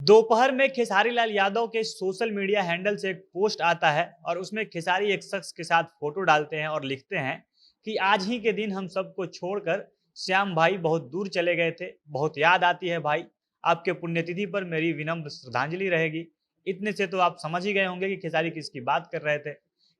दोपहर में खेसारी लाल यादव के सोशल मीडिया हैंडल से एक पोस्ट आता है और उसमें खेसारी एक शख्स के साथ फोटो डालते हैं और लिखते हैं कि आज ही के दिन हम सबको छोड़कर श्याम भाई बहुत दूर चले गए थे। बहुत याद आती है भाई। आपके पुण्यतिथि पर मेरी विनम्र श्रद्धांजलि रहेगी। इतने से तो आप समझ ही गए होंगे कि खेसारी किसकी बात कर रहे थे।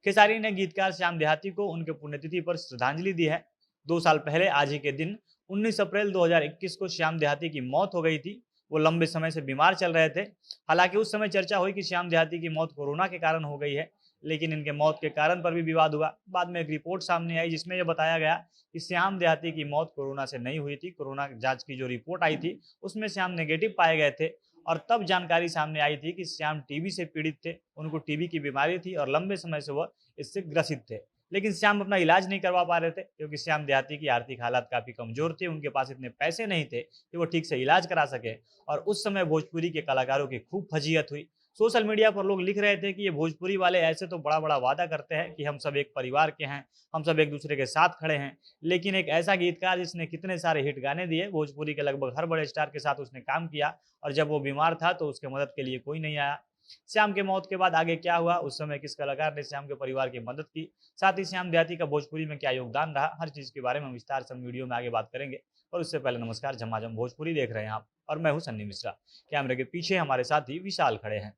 खेसारी ने गीतकार श्याम देहाती को उनके पुण्यतिथि पर श्रद्धांजलि दी है। 2 साल पहले आज ही के दिन 19 अप्रैल 2021 को श्याम देहाती की मौत हो गई थी। वो लंबे समय से बीमार चल रहे थे। हालांकि उस समय चर्चा हुई कि श्याम देहाती की मौत कोरोना के कारण हो गई है, लेकिन इनके मौत के कारण पर भी विवाद हुआ। बाद में एक रिपोर्ट सामने आई जिसमें यह बताया गया कि श्याम देहाती की मौत कोरोना से नहीं हुई थी। कोरोना जांच की जो रिपोर्ट आई थी उसमें श्याम नेगेटिव पाए गए थे और तब जानकारी सामने आई थी कि श्याम टीबी से पीड़ित थे। उनको टीबी की बीमारी थी और लंबे समय से वह इससे ग्रसित थे। लेकिन श्याम अपना इलाज नहीं करवा पा रहे थे क्योंकि श्याम देहाती की आर्थिक हालात काफी कमजोर थी। उनके पास इतने पैसे नहीं थे कि वो ठीक से इलाज करा सके और उस समय भोजपुरी के कलाकारों की खूब फजीयत हुई। सोशल मीडिया पर लोग लिख रहे थे कि ये भोजपुरी वाले ऐसे तो बड़ा बड़ा वादा करते हैं कि हम सब एक परिवार के हैं, हम सब एक दूसरे के साथ खड़े हैं, लेकिन एक ऐसा गीतकार जिसने कितने सारे हिट गाने दिए, भोजपुरी के लगभग हर बड़े स्टार के साथ उसने काम किया और जब वो बीमार था तो उसके मदद के लिए कोई नहीं आया। श्याम के मौत के बाद आगे क्या हुआ, उस समय किस कलाकार ने श्याम के परिवार की मदद की, साथ ही श्याम देहाती का भोजपुरी में क्या योगदान रहा, हर चीज के बारे में हम विस्तार से वीडियो में आगे बात करेंगे। और उससे पहले नमस्कार, झमाझम भोजपुरी देख रहे हैं आप और मैं हूं सन्नी मिश्रा। कैमरे के पीछे हमारे साथी विशाल खड़े हैं।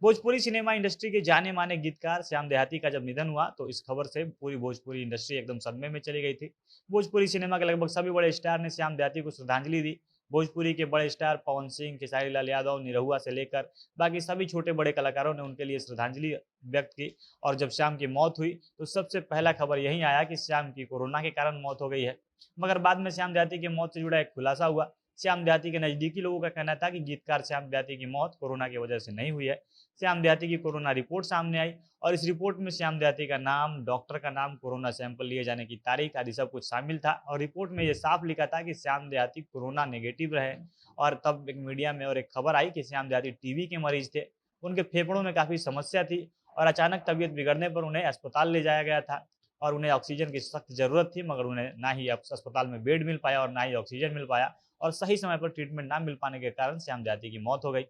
भोजपुरी सिनेमा इंडस्ट्री के जाने माने गीतकार श्याम देहाती का जब निधन हुआ तो इस खबर से पूरी भोजपुरी इंडस्ट्री एकदम सदमे में चली गई थी। भोजपुरी सिनेमा के लगभग सभी बड़े स्टार ने श्याम देहाती को श्रद्धांजलि दी। भोजपुरी के बड़े स्टार पवन सिंह, खेसारी लाल यादव, निरहुआ से लेकर बाकी सभी छोटे बड़े कलाकारों ने उनके लिए श्रद्धांजलि व्यक्त की। और जब श्याम की मौत हुई तो सबसे पहला खबर यही आया कि श्याम की कोरोना के कारण मौत हो गई है। मगर बाद में श्याम देहाती की मौत से जुड़ा एक खुलासा हुआ। श्याम देहाती के नजदीकी लोगों का कहना था कि गीतकार श्याम देहाती की मौत कोरोना की वजह से नहीं हुई है। श्याम देहाती की कोरोना रिपोर्ट सामने आई और इस रिपोर्ट में श्याम देहाती का नाम, डॉक्टर का नाम, कोरोना सैंपल लिए जाने की तारीख आदि सब कुछ शामिल था। और रिपोर्ट में ये साफ लिखा था कि श्याम देहाती कोरोना नेगेटिव रहे। और तब एक मीडिया में और एक खबर आई कि श्याम देहाती टीबी के मरीज थे, उनके फेफड़ों में काफी समस्या थी और अचानक तबीयत बिगड़ने पर उन्हें अस्पताल ले जाया गया था और उन्हें ऑक्सीजन की सख्त जरूरत थी। मगर उन्हें ना ही अस्पताल में बेड मिल पाया और ना ही ऑक्सीजन मिल पाया और सही समय पर ट्रीटमेंट ना मिल पाने के कारण श्याम देहाती की मौत हो गई।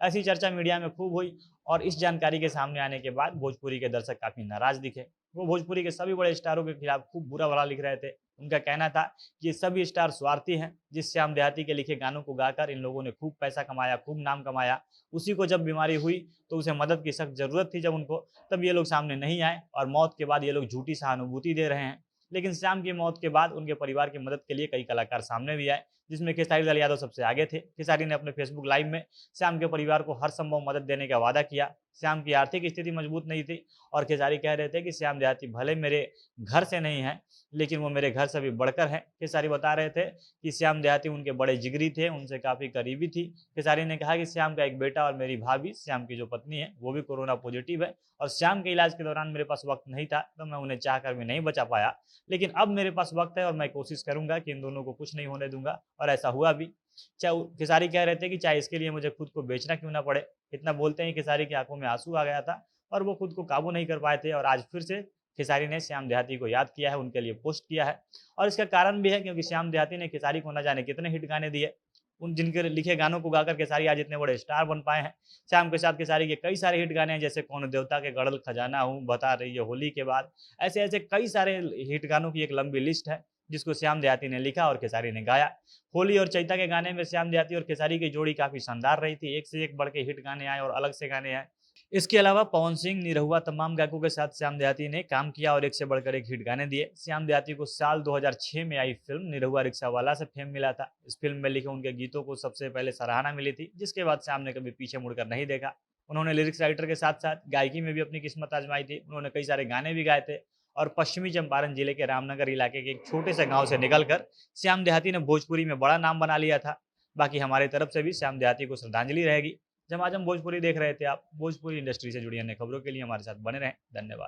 ऐसी चर्चा मीडिया में खूब हुई और इस जानकारी के सामने आने के बाद भोजपुरी के दर्शक काफी नाराज दिखे। वो भोजपुरी के सभी बड़े स्टारों के खिलाफ खूब बुरा भला लिख रहे थे। उनका कहना था कि ये सभी स्टार स्वार्थी हैं। जिस श्याम देहाती के लिखे गानों को गाकर इन लोगों ने खूब पैसा कमाया, खूब नाम कमाया, उसी को जब बीमारी हुई तो उसे मदद की सख्त जरूरत थी जब उनको, तब ये लोग सामने नहीं आए और मौत के बाद ये लोग झूठी सहानुभूति दे रहे हैं। लेकिन श्याम की मौत के बाद उनके परिवार की मदद के लिए कई कलाकार सामने भी आए, जिसमें खेसारी लाल यादव सबसे आगे थे। खेसारी ने अपने फेसबुक लाइव में श्याम के परिवार को हर संभव मदद देने का वादा किया। श्याम की आर्थिक स्थिति मजबूत नहीं थी और खेसारी कह रहे थे कि श्याम देहाती भले मेरे घर से नहीं है लेकिन वो मेरे घर से भी बढ़कर है। खेसारी बता रहे थे कि श्याम देहाती उनके बड़े जिगरी थे, उनसे काफी करीबी थी। खेसारी ने कहा कि श्याम का एक बेटा और मेरी भाभी, श्याम की जो पत्नी है, वो भी कोरोना पॉजिटिव है और श्याम के इलाज के दौरान मेरे पास वक्त नहीं था तो मैं उन्हें चाहकर भी नहीं बचा पाया, लेकिन अब मेरे पास वक्त है और मैं कोशिश करूंगा कि इन दोनों को कुछ नहीं होने दूंगा। और ऐसा हुआ भी। चाहे खेसारी कह रहे थे कि चाहे इसके लिए मुझे खुद को बेचना क्यों ना पड़े। इतना बोलते ही खेसारी की आंखों में आंसू आ गया था और वो खुद को काबू नहीं कर पाए थे। और आज फिर से खेसारी ने श्याम देहाती को याद किया है, उनके लिए पोस्ट किया है और इसका कारण भी है क्योंकि श्याम देहाती ने खेसारी को न जाने कितने हिट गाने दिए। उन जिनके लिखे गानों को गाकर खेसारी आज इतने बड़े स्टार बन पाए हैं। श्याम के साथ खेसारी के कई सारे हिट गाने हैं, जैसे कौन देवता के गड़ल खजाना हूँ, बता रही है होली के बाद। ऐसे ऐसे कई सारे हिट गानों की एक लंबी लिस्ट है जिसको श्याम देहाती ने लिखा और खेसारी ने गाया। होली और चैता के गाने में श्याम देहाती और खेसारी की जोड़ी काफी शानदार रही थी। एक से एक बढ़ के हिट गाने आए और अलग से गाने आए। इसके अलावा पवन सिंह, निरहुआ, तमाम गायकों के साथ श्याम देहाती ने काम किया और एक से बढ़कर एक हिट गाने दिए। श्याम देहाती को साल 2006 में आई फिल्म निरहुआ रिक्शावाला से फेम मिला था। इस फिल्म में लिखे उनके गीतों को सबसे पहले सराहना मिली थी, जिसके बाद श्याम ने कभी पीछे मुड़कर नहीं देखा। उन्होंने लिरिक्स राइटर के साथ साथ गायकी में भी अपनी किस्मत आजमाई थी। उन्होंने कई सारे गाने भी गाए थे और पश्चिमी चंपारण जिले के रामनगर इलाके के एक छोटे से गांव से निकलकर श्याम देहाती ने भोजपुरी में बड़ा नाम बना लिया था। बाकी हमारी तरफ से भी श्याम देहाती को श्रद्धांजलि रहेगी। झमाझम भोजपुरी देख रहे थे आप। भोजपुरी इंडस्ट्री से जुड़ी अन्य खबरों के लिए हमारे साथ बने रहें। धन्यवाद।